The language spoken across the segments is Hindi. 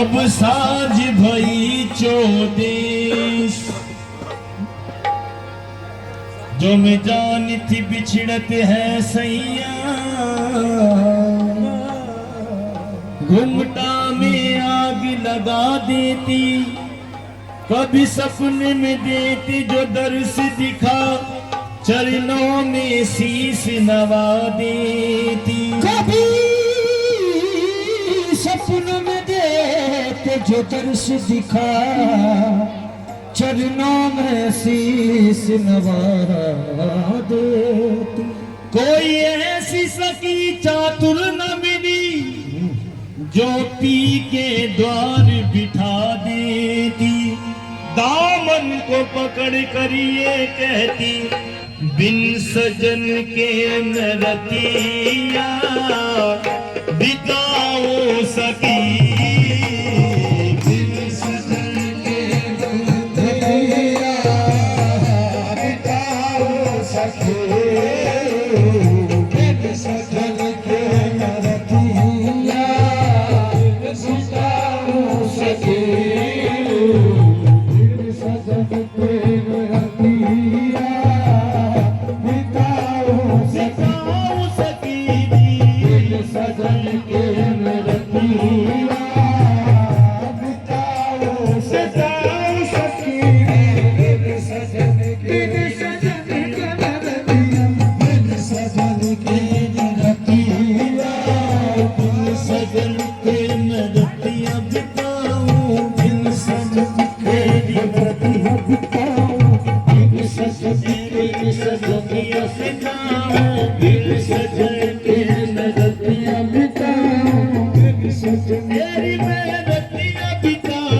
अब साज भई चौदेश, जो मैं जानी थी बिछड़त है सैया, घुमटा में आग लगा देती, कभी सपने में देती जो दर्श दिखा, चरणों में शीश नवा देती। कभी सपनों में देते जो दर्श दिखा, चरणों में शीश नवा देती। कोई ऐसी सकी चातुर न मिली, जो पी के द्वार बिठा देती, दामन को पकड़ कर ये कहती, बिन सजन के न रतिया बिताओ सकी, बिन सजन के न रतिया बिताओ सकी, बिन सजन के न रतिया बिताओ सकी, बिन सजन के न रतिया सजन के नरतिया बिताओ सकी, बिन सजन के नरतिया, बिन सजन के नरतिया, बिन सजन के नरतिया बिताओ, बिन सजन के नरतिया बिताओ, बिन सजन के सजनिया बिताओ, बिन सजन के नरतिया बिताओ, बिन सजन तेरी नरतिया बिताओ,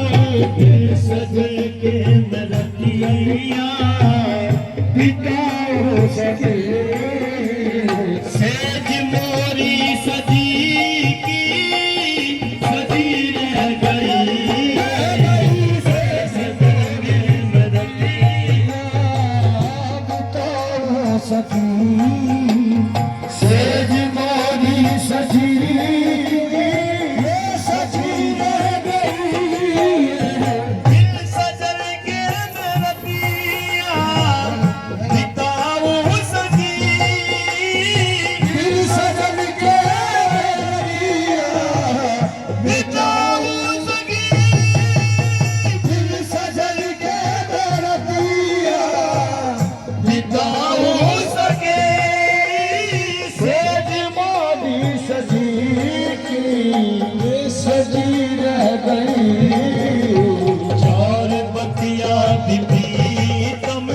बिन सजन के नरतिया बिताओ सके। सेज मोरी सजी की सजी रह गई, सेज मोरी नरतिया बिताओ सकी, सेज मोरी सजी सजी रह गई, बिन सजन के नरतिया बिताओ सकी, बिन सजन के नरतिया बिताओ सकी, बिन सजन के नरतिया बिताओ सके। सेज मोरी सजी की सजी रह गई, चार बतिया भी प्रीतम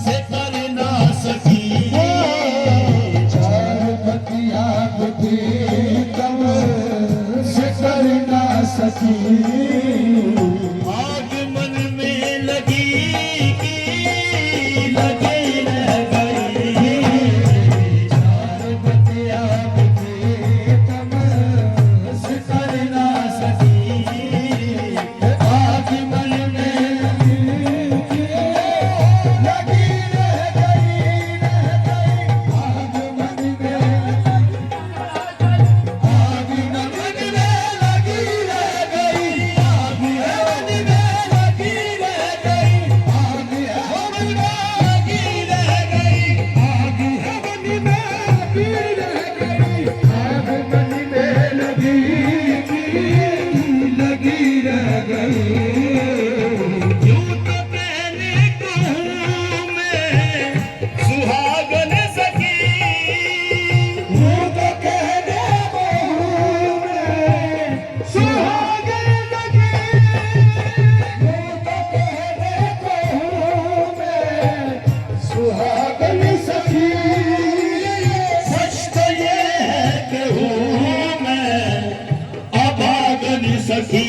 से कर ना सकी, चार बतिया भी प्रीतम से कर ना सकी, आग मन में लगी की लगी रह गई, चार बतिया भी प्रीतम से कर ना सकी, आग मन में लगी रह गई, आग मन में आग मन में लगी रह गई, आग मन में लगी रह गई, आग मन में लगी रह गई, आग मन में लगी रह गई, आग मन में लगी रह गई। यूं तो कहने को हूँ मैं सुहागन सखी, यूं तो कहने को हूँ मैं सुहागन सखी, यूं तो कहने को हूँ मैं सुहागन सखी, सच तो ये है कि हूँ मैं अभागन सखी।